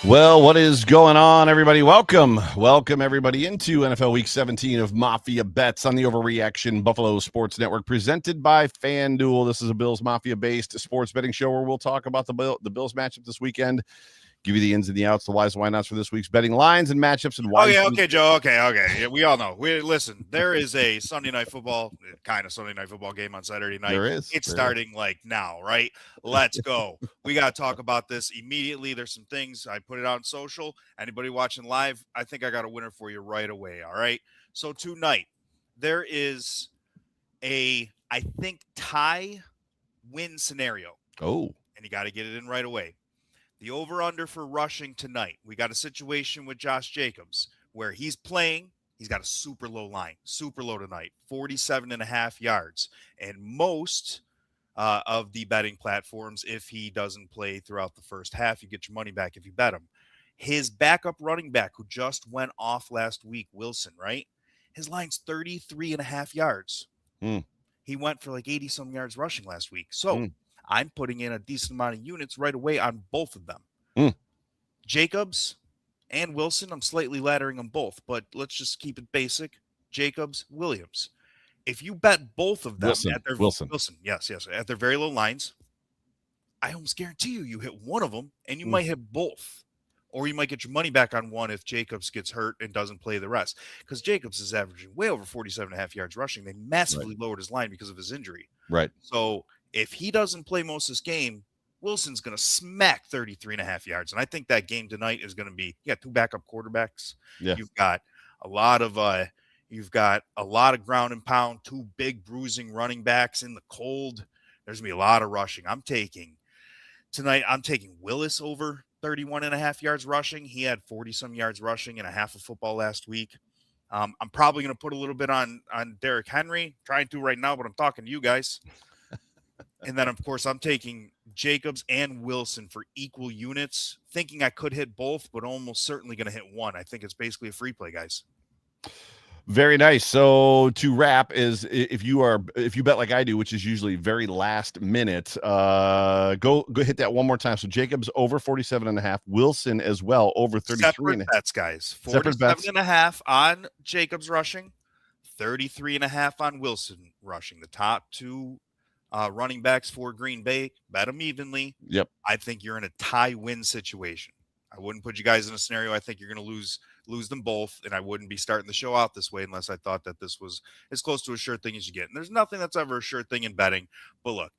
Well, what is going on, everybody? Welcome everybody into NFL Week 17 of Mafia Bets on the Overreaction Buffalo Sports Network, presented by FanDuel. This is a Bills Mafia-based sports betting show where we'll talk about the Bills matchup this weekend, give you the ins and the outs, the whys and why nots for this week's betting lines and matchups and why. Okay, Joe. Okay. Yeah, we all know. Listen. There is a Sunday night football game on Saturday night. There is. It's starting like now, right? Let's go. We got to talk about this immediately. There's some things I put it out on social. Anybody watching live, I think I got a winner for you right away. All right. So tonight there is I think tie win scenario. Oh, and you got to get it in right away. The over-under for rushing tonight. We got a situation with Josh Jacobs where he's playing. He's got a super low line, super low tonight, 47.5 yards. And most of the betting platforms, if he doesn't play throughout the first half, you get your money back if you bet him. His backup running back who just went off last week, Wilson, right? His line's 33.5 yards. He went for like 80-some yards rushing last week. So I'm putting in a decent amount of units right away on both of them. Jacobs and Wilson, I'm slightly laddering them both, but let's just keep it basic. Jacobs, Williams. If you bet both of them Wilson, at their Wilson, yes, at their very low lines, I almost guarantee you hit one of them and you might hit both. Or you might get your money back on one if Jacobs gets hurt and doesn't play the rest. Because Jacobs is averaging way over 47.5 yards rushing. They massively lowered his line because of his injury. Right. So if he doesn't play most of this game, Wilson's going to smack 33.5 yards. And I think that game tonight is going to be, you got two backup quarterbacks. Yeah. You've got a lot of ground and pound, two big bruising running backs in the cold. There's going to be a lot of rushing. I'm taking Willis over 31.5 yards rushing. He had 40-some yards rushing in a half of football last week. I'm probably going to put a little bit on Derrick Henry. Trying to right now, but I'm talking to you guys. And then, of course, I'm taking Jacobs and Wilson for equal units, thinking I could hit both, but almost certainly going to hit one. I think it's basically a free play, guys. Very nice. So to wrap is if you bet like I do, which is usually very last minute, go hit that one more time. So Jacobs over 47.5, Wilson as well over 33. Separate bets, guys. 47.5 on Jacobs rushing, 33.5 on Wilson rushing. The top two running backs for Green Bay, bet them evenly. Yep. I think you're in a tie win situation. I wouldn't put you guys in a scenario I think you're going to lose them both, and I wouldn't be starting the show out this way unless I thought that this was as close to a sure thing as you get. And there's nothing that's ever a sure thing in betting. But look,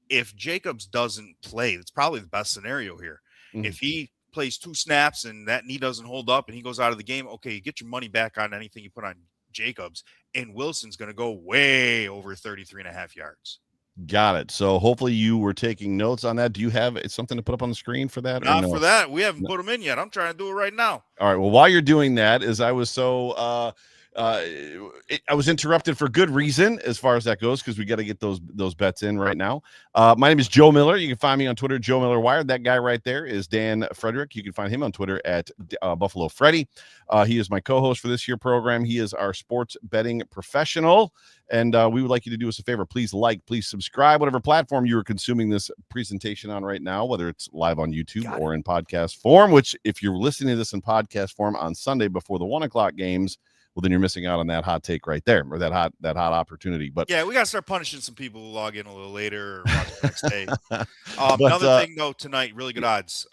if Jacobs doesn't play, it's probably the best scenario here. If he plays 2 snaps and that knee doesn't hold up and he goes out of the game, okay, you get your money back on anything you put on Jacobs, and Wilson's going to go way over 33.5 yards. Got it. So hopefully you were taking notes on that. Do you have something to put up on the screen for that? Not for that. We haven't put them in yet. I'm trying to do it right now. All right. Well, while you're doing that, I was I was interrupted for good reason as far as that goes, because we got to get those bets in right now. My name is Joe Miller. You can find me on Twitter, Joe Miller Wired. That guy right there is Dan Frederick. You can find him on Twitter at Buffalo Freddy. He is my co-host for this year program. He is our sports betting professional. And we would like you to do us a favor. Please please subscribe, whatever platform you are consuming this presentation on right now, whether it's live on YouTube or in podcast form, which if you're listening to this in podcast form on Sunday before the 1:00 games, well, then you're missing out on that hot take right there, or that hot opportunity. But yeah, we got to start punishing some people who log in a little later or watch the next day. Another thing, though, tonight, really good odds.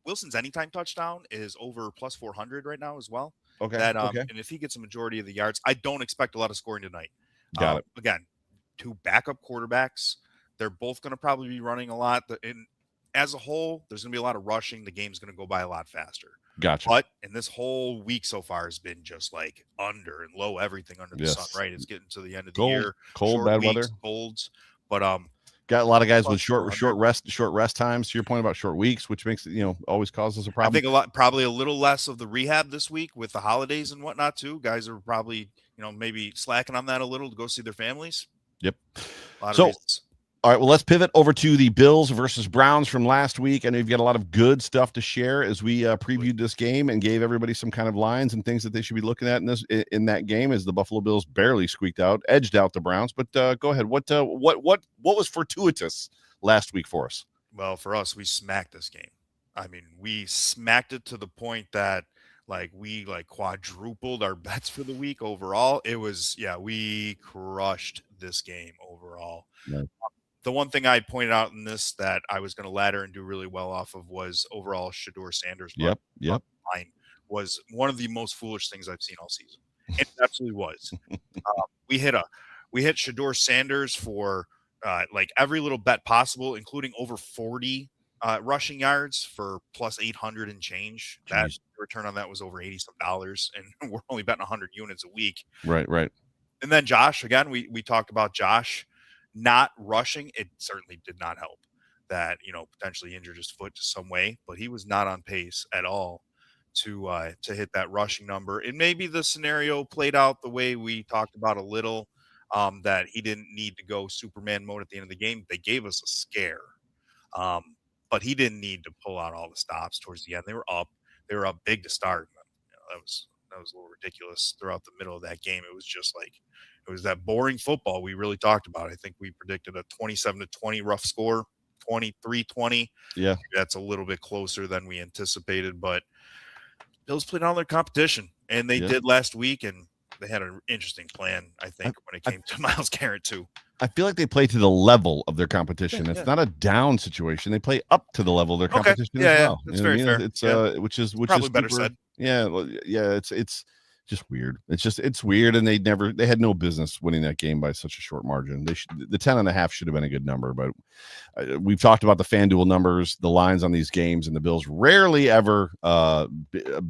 Wilson's anytime touchdown is over plus 400 right now as well. Okay. And if he gets a majority of the yards, I don't expect a lot of scoring tonight. Got it. Again, two backup quarterbacks. They're both going to probably be running a lot. And as a whole, there's going to be a lot of rushing. The game's going to go by a lot faster. Gotcha. But in this whole week so far has been just like under and low, everything under the sun, right? It's getting to the end of the year. Cold, bad weather. Colds. But got a lot of guys with short rest times, to your point about short weeks, which makes it, always causes a problem. I think probably a little less of the rehab this week with the holidays and whatnot too. Guys are probably, maybe slacking on that a little to go see their families. Yep. A lot of reasons. All right, well, let's pivot over to the Bills versus Browns from last week. I know you've got a lot of good stuff to share as we previewed this game and gave everybody some kind of lines and things that they should be looking at in that game, as the Buffalo Bills barely edged out the Browns. But go ahead. What was fortuitous last week for us? Well, for us, we smacked this game. I mean, we smacked it to the point that we quadrupled our bets for the week overall. It was, yeah, we crushed this game overall. Right. The one thing I pointed out in this that I was going to ladder and do really well off of was overall Shador Sanders run Yep. line was one of the most foolish things I've seen all season. It absolutely was. We hit Shador Sanders for every little bet possible, including over 40 rushing yards for plus 800 and change. That Jeez. return on that was over 80 some dollars, and we're only betting 100 units a week. Right. And then Josh, again, we talked about Josh not rushing. It certainly did not help that, potentially injured his foot to some way, but he was not on pace at all to hit that rushing number. And maybe the scenario played out the way we talked about a little, that he didn't need to go Superman mode at the end of the game. They gave us a scare. But he didn't need to pull out all the stops towards the end. They were up big to start. That was a little ridiculous throughout the middle of that game. It was just it was that boring football we really talked about. I think we predicted a 27-20 rough score, 23-20. Yeah. That's a little bit closer than we anticipated, but Bills played on their competition, and they did last week, and they had an interesting plan, I think, when it came to Myles Garrett too. I feel like they play to the level of their competition. It's not a down situation. They play up to the level of their competition as well. That's very fair. It's which is probably better said. Yeah, it's just weird. It's weird, and they had no business winning that game by such a short margin. The 10.5 should have been a good number, but we've talked about the FanDuel numbers, the lines on these games, and the Bills rarely ever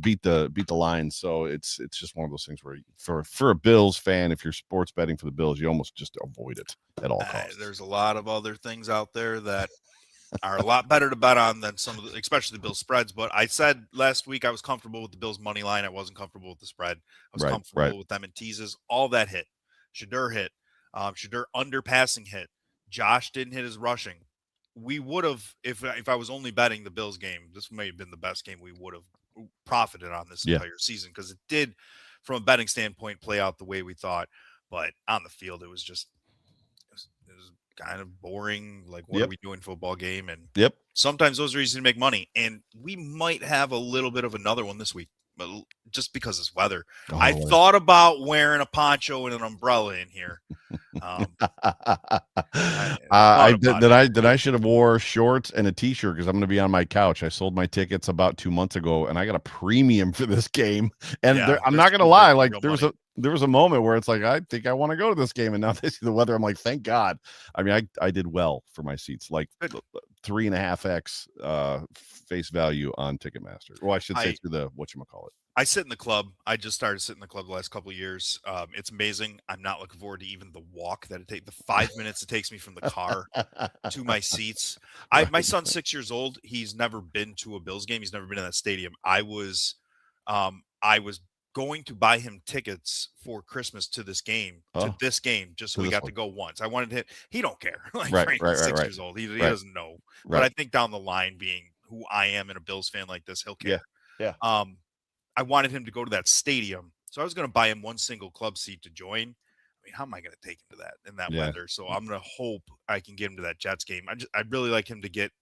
beat the lines. So it's just one of those things where for a Bills fan, if you're sports betting for the Bills, you almost just avoid it at all costs. There's a lot of other things out there that are a lot better to bet on than some of the, especially the Bills spreads. But I said last week I was comfortable with the Bills money line. I wasn't comfortable with the spread. I was comfortable with them in teases. All that hit. Shador hit. Shador underpassing hit. Josh didn't hit his rushing. We would have, if I was only betting the Bills game, this may have been the best game we would have profited on this entire season, because it did, from a betting standpoint, play out the way we thought. But on the field, it was just it was kind of boring. Like, what are we doing football game? And sometimes those are easy to make money. And we might have a little bit of another one this week, but just because it's weather. I thought about wearing a poncho and an umbrella in here. I should have wore shorts and a t-shirt because I'm going to be on my couch. I sold my tickets about 2 months ago, and I got a premium for this game. And I'm not going to lie, like there was a moment where it's like, I think I want to go to this game, and now they see the weather. I'm like, thank God. I mean, I did well for my seats, like 3.5x face value on Ticketmaster. Well, I should say through the whatchamacallit. I sit in the club. I just started sitting in the club the last couple of years. It's amazing. I'm not looking forward to even the walk that it takes, the 5 minutes it takes me from the car to my seats. My son's 6 years old. He's never been to a Bills game. He's never been in that stadium. I was going to buy him tickets for Christmas to this game, just so we got to go once. I wanted him. He don't care. He's 6 years old. He doesn't know. But I think down the line, being who I am and a Bills fan like this, he'll care. Yeah. I wanted him to go to that stadium, so I was going to buy him one single club seat to join. I mean, how am I going to take him to that in that weather? So I'm going to hope I can get him to that Jets game. I'd really like him to get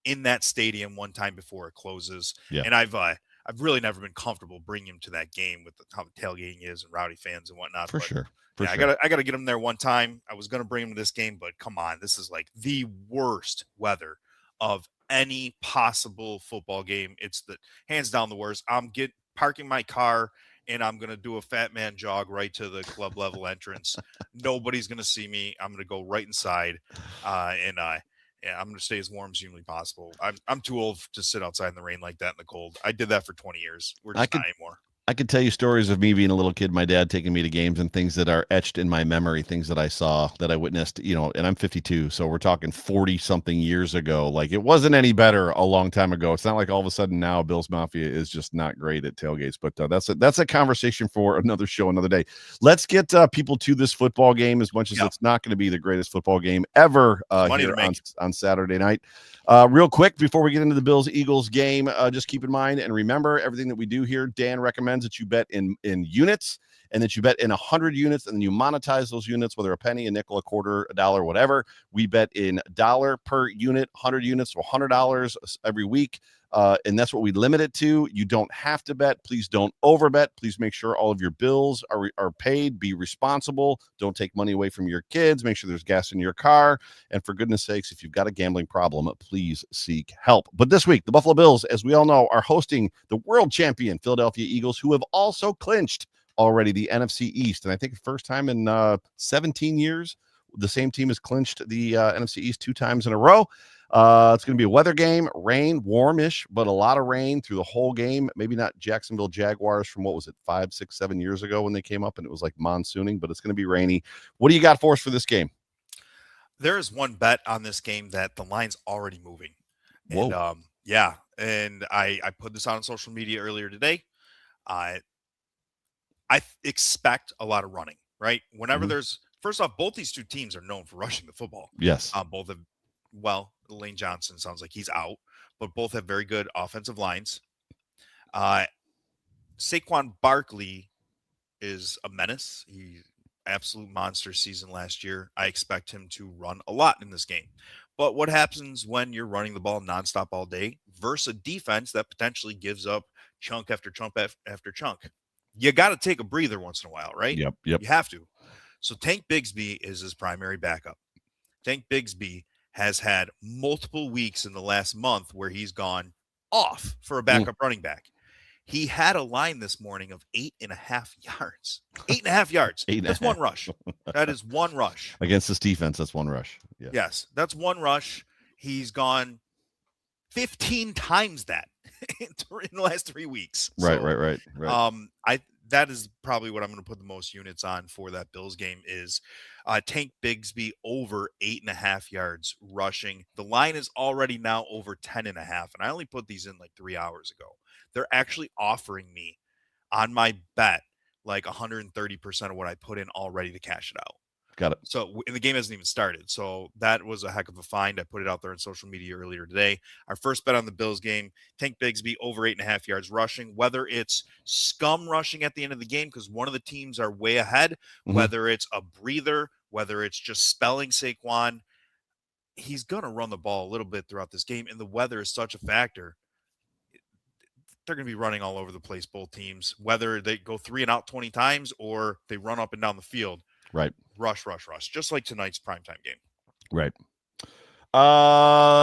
in that stadium one time before it closes. Yeah. And I've really never been comfortable bringing him to that game with how the tailgating is and rowdy fans and whatnot. For sure. I got to get him there one time. I was going to bring him to this game, but come on, this is like the worst weather of any possible football game. It's the hands down the worst. I'm parking my car, and I'm going to do a fat man jog right to the club level entrance. Nobody's going to see me. I'm going to go right inside, and I'm going to stay as warm as humanly possible. I'm too old to sit outside in the rain like that in the cold. I did that for 20 years. We're just not anymore. I could tell you stories of me being a little kid, my dad taking me to games, and things that are etched in my memory, things that I saw, that I witnessed, and I'm 52. So we're talking 40 something years ago. Like, it wasn't any better a long time ago. It's not like all of a sudden now Bills Mafia is just not great at tailgates, but that's a conversation for another show, another day. Let's get people to this football game, as much as it's not going to be the greatest football game ever here on Saturday night. Real quick, before we get into the Bills-Eagles game, just keep in mind and remember everything that we do here. Dan recommends that you bet in units, and that you bet in 100 units, and then you monetize those units, whether a penny, a nickel, a quarter, a dollar, whatever. We bet in dollar per unit, 100 units, so $100 every week. and that's what we limit it to. You don't have to bet. Please don't overbet. Please make sure all of your bills are paid. Be responsible. Don't take money away from your kids. Make sure there's gas in your car. And for goodness sakes, if you've got a gambling problem, please seek help. But this week, the Buffalo Bills, as we all know, are hosting the world champion Philadelphia Eagles, who have also clinched already the NFC East. And I think the first time in 17 years, the same team has clinched the NFC East 2 times in a row. It's going to be a weather game, rain, warmish, but a lot of rain through the whole game. Maybe not Jacksonville Jaguars from, what was it, 5, 6, 7 years ago when they came up and it was like monsooning, but it's going to be rainy. What do you got for us for this game? There is one bet on this game that the line's already moving. Whoa. And and I put this out on social media earlier today. I expect a lot of running, right? Whenever there's, first off, both these two teams are known for rushing the football. Yes. Both have, Lane Johnson sounds like he's out, but both have very good offensive lines. Saquon Barkley is a menace. He absolute monster season last year. I expect him to run a lot in this game. But what happens when you're running the ball nonstop all day versus a defense that potentially gives up chunk after chunk after chunk? You got to take a breather once in a while, right? Yep. You have to. So Tank Bigsby is his primary backup. Tank Bigsby has had multiple weeks in the last month where he's gone off for a backup running back. He had a line this morning of 8.5 yards. 8.5 yards. That's one rush. That is one rush. Against this defense, that's one rush. Yeah. Yes, that's one rush. He's gone 15 times that in the last 3 weeks. Right. That is probably what I'm going to put the most units on for that Bills game is Tank Bigsby over 8.5 yards rushing. The line is already now over 10.5, and I only put these in like 3 hours ago. They're actually offering me on my bet like 130% of what I put in already to cash it out. Got it. So, and the game hasn't even started. So that was a heck of a find. I put it out there on social media earlier today. Our first bet on the Bills game, Tank Bigsby over 8.5 yards rushing, whether it's scum rushing at the end of the game because one of the teams are way ahead, whether it's a breather, whether it's just spelling Saquon, he's going to run the ball a little bit throughout this game. And the weather is such a factor. They're going to be running all over the place, both teams, whether they go 3 and out 20 times or they run up and down the field. Right. Rush, just like tonight's primetime game. Right.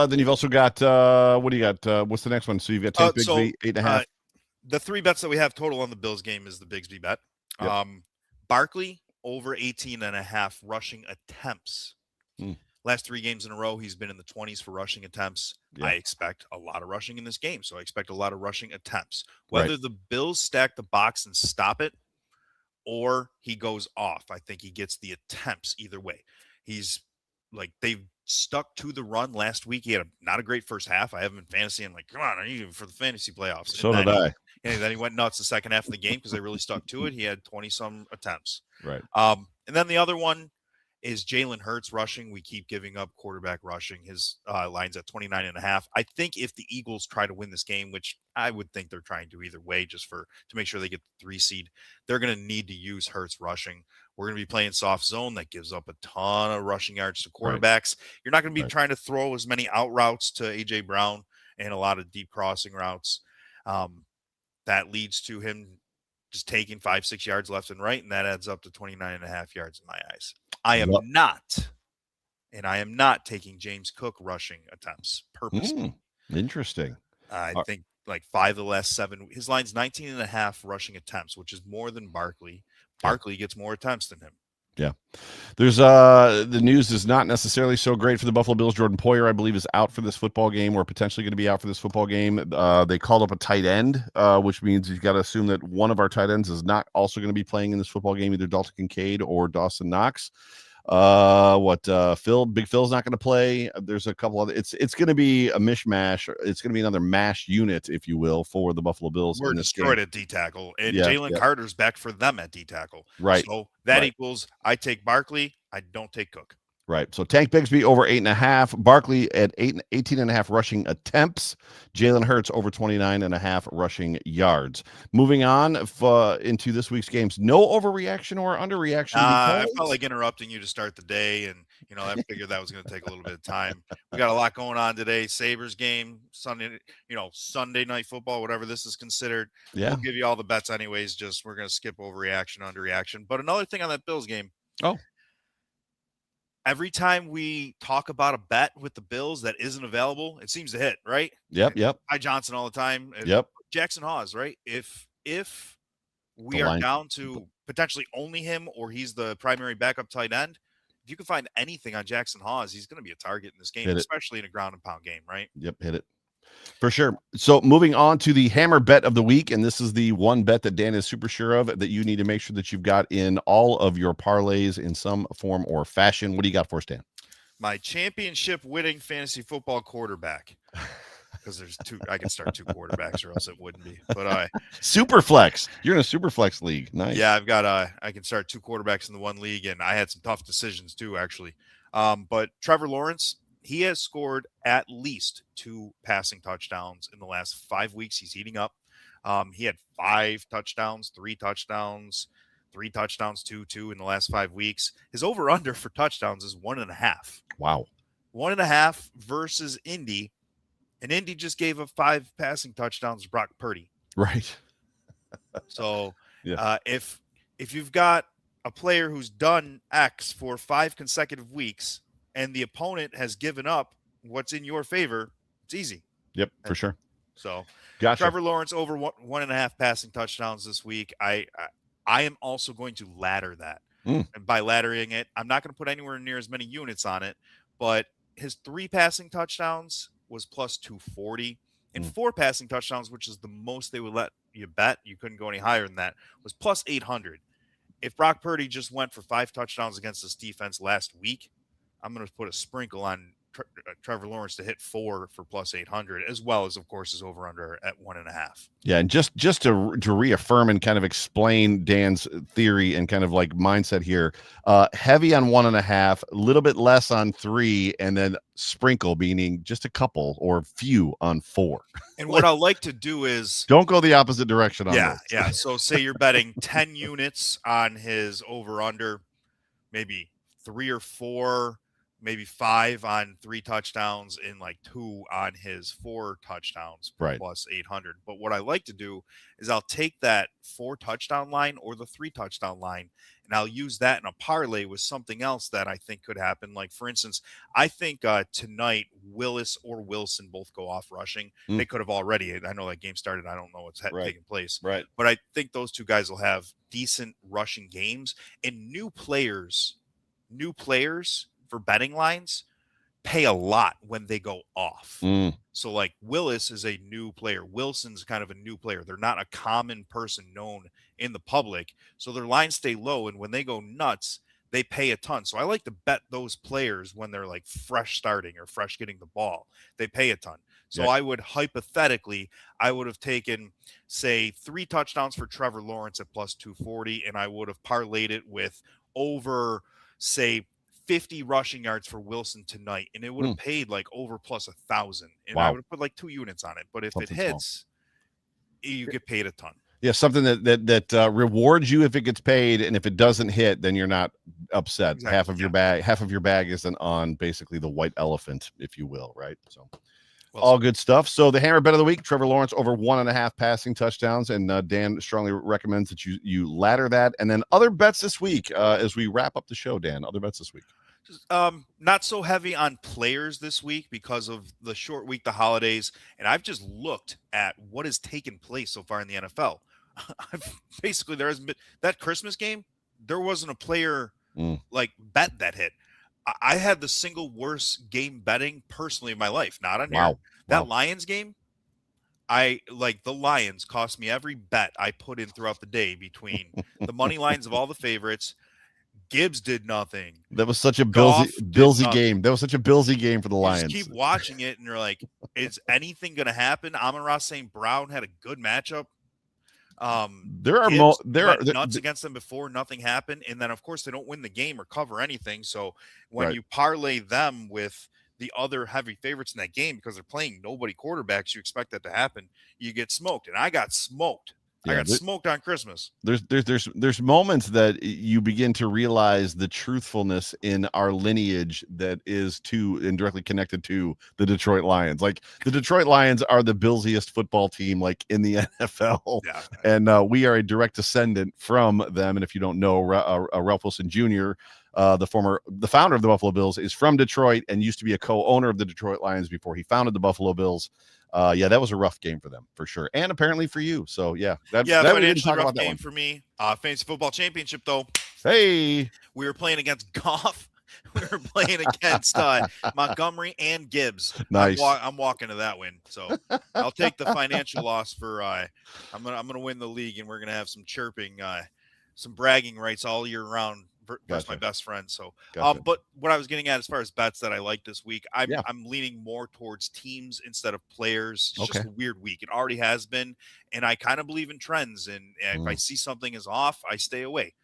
Then you've also got, what do you got? What's the next one? So you've got Tank Bigsby, 8.5. The 3 bets that we have total on the Bills game is the Bigsby bet. Yep. Barkley over 18.5 rushing attempts. Last 3 games in a row, he's been in the 20s for rushing attempts. Yeah. I expect a lot of rushing in this game, so I expect a lot of rushing attempts. Whether the Bills stack the box and stop it or he goes off, I think he gets the attempts either way. He's like, they've stuck to the run last week. He had not a great first half. I have him in fantasy. I'm like, come on, I need him for the fantasy playoffs. So did I. And then he went nuts the second half of the game because they really stuck to it. He had 20-some attempts. Right. And then the other one is Jalen Hurts rushing. We keep giving up quarterback rushing. His line's at 29.5. I think if the Eagles try to win this game, which I would think they're trying to either way, just to make sure they get the 3 seed, they're going to need to use Hurts rushing. We're going to be playing soft zone that gives up a ton of rushing yards to quarterbacks. Right. You're not going to be trying to throw as many out routes to A.J. Brown and a lot of deep crossing routes. That leads to him just taking 5-6 yards left and right, and that adds up to 29.5 yards in my eyes. I am not taking James Cook rushing attempts purposely. Interesting. I think like 5 of the last 7. His line's 19.5 rushing attempts, which is more than Barkley. Barkley gets more attempts than him. Yeah. There's the news is not necessarily so great for the Buffalo Bills. Jordan Poyer, I believe, is out for this football game, or potentially going to be out for this football game. They called up a tight end, which means you've got to assume that one of our tight ends is not also going to be playing in this football game, either Dalton Kincaid or Dawson Knox. Big Phil's not going to play. There's a couple other. It's going to be a mishmash. It's going to be another mash unit, if you will, for the Buffalo Bills. We're destroyed at D tackle, and Jalen Carter's back for them at D tackle. Right. So that equals I take Barkley. I don't take Cook. Right. So Tank Bigsby over 8.5. Barkley at 18.5 rushing attempts. Jalen Hurts over 29.5 rushing yards. Moving on into this week's games. No overreaction or underreaction I felt because like interrupting you to start the day, and I figured that was going to take a little bit of time. We got a lot going on today. Sabres game, Sunday, Sunday night football, whatever this is considered. yeah. We'll give you all the bets anyways. Just we're going to skip overreaction, underreaction. But another thing on that Bills game. Oh. Every time we talk about a bet with the Bills that isn't available, it seems to hit, right? Yep. Hi Johnson all the time. Yep. Jackson Hawes, right? If we The are line. down to potentially only him or he's the primary backup tight end, if you can find anything on Jackson Hawes, he's going to be a target in this game, especially in a ground and pound game, right? Yep, hit it. For sure. So moving on to the hammer bet of the week, and this is the one bet that Dan is super sure of that you need to make sure that you've got in all of your parlays in some form or fashion. What do you got for us, Dan? My championship winning fantasy football quarterback. Because there's two, I can start two quarterbacks, or else it wouldn't be. But super flex. You're in a super flex league. Nice. Yeah, I've got I can start two quarterbacks in the one league, and I had some tough decisions too, actually. But Trevor Lawrence, he has scored at least 2 passing touchdowns in the last 5 weeks. He's heating up. He had 5 touchdowns, 3 touchdowns, 3 touchdowns, 2 in the last 5 weeks. His over under for touchdowns is 1.5. Wow. 1.5 versus Indy. And Indy just gave up 5 passing touchdowns to Brock Purdy. Right. So if you've got a player who's done X for 5 consecutive weeks and the opponent has given up what's in your favor, it's easy. Yep, for sure. So gotcha. Trevor Lawrence over 1.5 passing touchdowns this week. I am also going to ladder that. And by laddering it, I'm not going to put anywhere near as many units on it, but his 3 passing touchdowns was plus 240, and 4 passing touchdowns, which is the most they would let you bet, you couldn't go any higher than that, was plus 800. If Brock Purdy just went for 5 touchdowns against this defense last week, I'm going to put a sprinkle on Trevor Lawrence to hit 4 for plus 800, as well as, of course, his over under at 1.5. Yeah, and just to reaffirm and kind of explain Dan's theory and kind of like mindset here, heavy on 1.5, a little bit less on 3, and then sprinkle, meaning just a couple or few on 4. And what I like to do is don't go the opposite direction on this. Yeah. So say you're betting 10 units on his over under, maybe 3 or 4, maybe 5 on 3 touchdowns and like 2 on his 4 touchdowns plus 800. But what I like to do is I'll take that 4 touchdown line or the 3 touchdown line, and I'll use that in a parlay with something else that I think could happen. Like, for instance, I think tonight Willis or Wilson both go off rushing. They could have already. I know that game started. I don't know what's taking place. Right. But I think those 2 guys will have decent rushing games, and new players for betting lines pay a lot when they go off. So like Willis is a new player. Wilson's kind of a new player. They're not a common person known in the public. So their lines stay low. And when they go nuts, they pay a ton. So I like to bet those players when they're like fresh starting or fresh getting the ball. They pay a ton. So I would hypothetically, I would have taken, say, 3 touchdowns for Trevor Lawrence at plus 240. And I would have parlayed it with over, say, 50 rushing yards for Wilson tonight, and it would have paid like over plus 1,000, and I would have put like 2 units on it. But if something it hits, you get paid a ton. Yeah, something that rewards you if it gets paid, and if it doesn't hit, then you're not upset. Exactly. Half of your bag isn't on basically the white elephant, if you will, right? So. All good stuff. So the hammer bet of the week, Trevor Lawrence over 1.5 passing touchdowns. And Dan strongly recommends that you ladder that. And then other bets this week as we wrap up the show, Dan, other bets this week. Not so heavy on players this week because of the short week, the holidays. And I've just looked at what has taken place so far in the NFL. Basically, there hasn't been that Christmas game. There wasn't a player like bet that hit. I had the single worst game betting personally in my life, not on here. That Lions game, the Lions cost me every bet I put in throughout the day between the money lines of all the favorites. Gibbs did nothing. That was such a Billsy game. That was such a Billsy game for the Lions. Just keep watching it, and you're like, is anything going to happen? Amon-Ra St. Brown had a good matchup. There are Gibbs there are went nuts against them before, nothing happened, and then of course they don't win the game or cover anything. So when right. you parlay them with the other heavy favorites in that game because they're playing nobody quarterbacks, you expect that to happen. You get smoked, and I got smoked. I Yeah, got smoked on Christmas. there's moments that you begin to realize the truthfulness in our lineage that is to and directly connected to the Detroit Lions. Like the Detroit Lions are the billsiest football team like in the NFL, Yeah, and we are a direct descendant from them. And if you don't know, Ralph Wilson Jr., the founder of the Buffalo Bills, is from Detroit and used to be a co-owner of the Detroit Lions before he founded the Buffalo Bills. Yeah, that was a rough game for them for sure, and apparently for you. So yeah, glad we didn't financially talk rough about that game one. for me. Fantasy football championship though. Hey, We were playing against Goff. We were playing against Montgomery and Gibbs. nice. I'm walking to that win. So I'll take the financial loss for I'm gonna win the league, and we're gonna have some chirping, some bragging rights all year round versus my Gotcha. best friend. So Gotcha. but what I was getting at as far as bets that I like this week, Yeah. I'm leaning more towards teams instead of players. It's Okay. just a weird week. It already has been, and I kind of believe in trends. And if I see something is off, I stay away.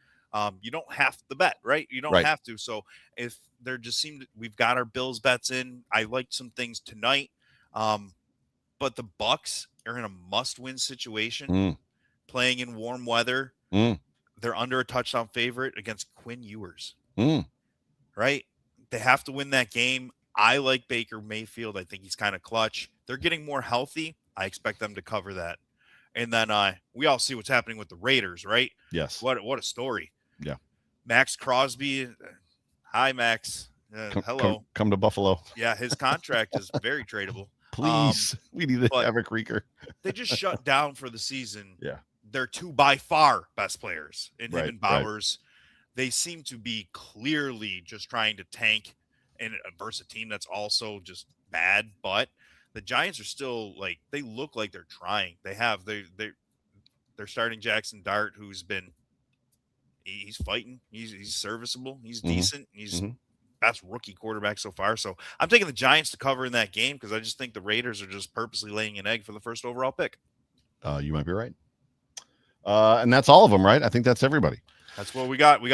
You don't have to bet, right? You don't Right. have to. So if there just we've got our Bills bets in. I liked some things tonight. But the Bucks are in a must-win situation, playing in warm weather. They're under a touchdown favorite against Quinn Ewers. Right? They have to win that game. I like Baker Mayfield. I think he's kind of clutch. They're getting more healthy. I expect them to cover that. And then we all see what's happening with the Raiders, right? Yes. What a story. Yeah. Max Crosby. Hi, Max. Hello. Come to Buffalo. Yeah, his contract is very tradable. Please, we need a Havoc Reeker. They just shut down for the season. Yeah. They're two by far best players in him Right, and Bowers. They seem to be clearly just trying to tank and versus a team that's also just bad. But the Giants are still they look like they're trying. They're starting Jackson Dart, who's been he's fighting. He's serviceable. He's decent. He's best rookie quarterback so far. So I'm taking the Giants to cover in that game because I just think the Raiders are just purposely laying an egg for the first overall pick. You might be right. And that's all of them, right? I think that's everybody. That's what we got. We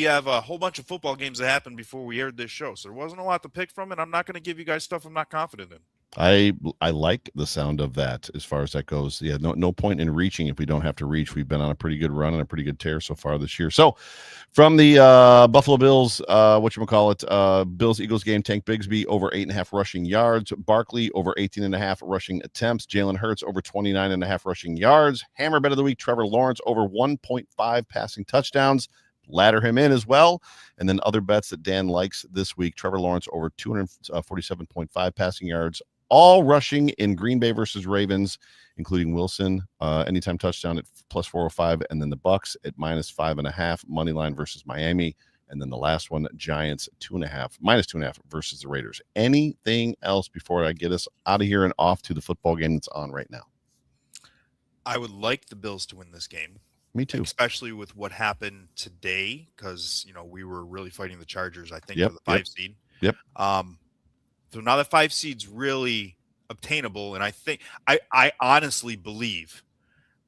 have a whole bunch of football games that happened before we aired this show. So there wasn't a lot to pick from, and I'm not going to give you guys stuff I'm not confident in. I like the sound of that as far as that goes. Yeah, no point in reaching if we don't have to reach. We've been on a pretty good run and a pretty good tear so far this year. So from the Buffalo Bills, Bills Eagles game, Tank Bigsby over 8.5 rushing yards, Barkley over 18.5 rushing attempts, Jalen Hurts over 29.5 rushing yards, hammer bet of the week, Trevor Lawrence over 1.5 passing touchdowns. Ladder him in as well. And then other bets that Dan likes this week, Trevor Lawrence over 247.5 passing yards, all rushing in Green Bay versus Ravens, including Wilson, anytime touchdown at plus 405, and then the Bucks at minus 5.5, money line versus Miami, and then the last one, Giants minus 2.5 versus the Raiders. Anything else before I get us out of here and off to the football game that's on right now? I would like the Bills to win this game. Me too. Especially with what happened today, because we were really fighting the Chargers, I think, for the 5 seed. Yep. So now the 5 seed's really obtainable, and I think I honestly believe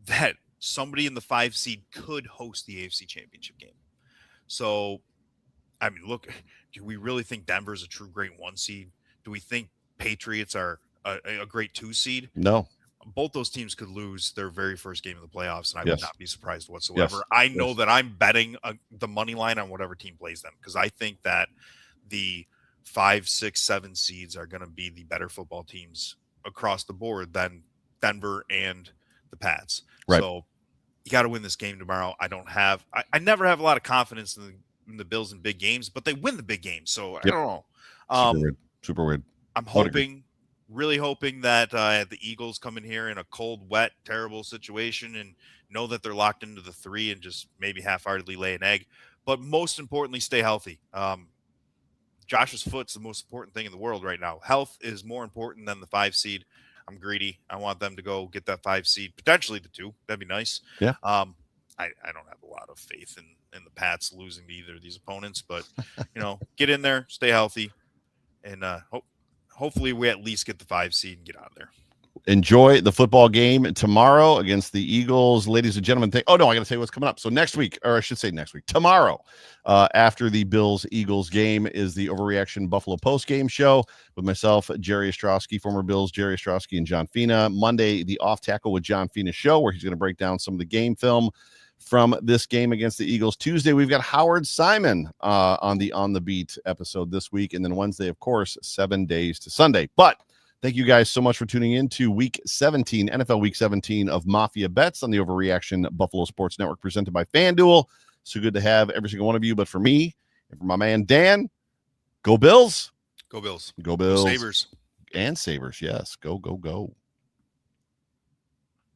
that somebody in the 5 seed could host the AFC Championship game. So, I mean, look, do we really think Denver's a true great 1 seed? Do we think Patriots are a great 2 seed? No. Both those teams could lose their very first game of the playoffs, and I would not be surprised whatsoever. Yes. I know that I'm betting the money line on whatever team plays them because I think that the 5, 6, 7 seeds are going to be the better football teams across the board than Denver and the Pats. Right. So you got to win this game tomorrow. I never have a lot of confidence in the Bills in big games, but they win the big games. So I don't know. Super weird. I'm really hoping that the Eagles come in here in a cold, wet, terrible situation and know that they're locked into the 3 and just maybe half-heartedly lay an egg. But most importantly, stay healthy. Josh's foot's the most important thing in the world right now. Health is more important than the 5 seed. I'm greedy. I want them to go get that 5 seed, potentially the 2. That'd be nice. Yeah. I don't have a lot of faith in the Pats losing to either of these opponents, but get in there, stay healthy, and hopefully we at least get the 5 seed and get out of there. enjoy the football game tomorrow against the Eagles. Ladies and gentlemen, I got to say what's coming up. So next week, or I should say next week, tomorrow, after the Bills-Eagles game is the Overreaction Buffalo post-game show with myself, Jerry Ostrowski, former Bills, Jerry Ostrowski, and John Fina. Monday, the Off Tackle with John Fina show, where he's going to break down some of the game film from this game against the Eagles. Tuesday, we've got Howard Simon on the On the Beat episode this week. And then Wednesday, of course, 7 days to Sunday. But thank you guys so much for tuning in to Week 17, NFL Week 17 of Mafia Bets on the Overreaction Buffalo Sports Network, presented by FanDuel. So good to have every single one of you. But for me and for my man Dan, go Bills. Go Bills. Go Bills. Go Sabres. And Sabres, yes. Go, go, go.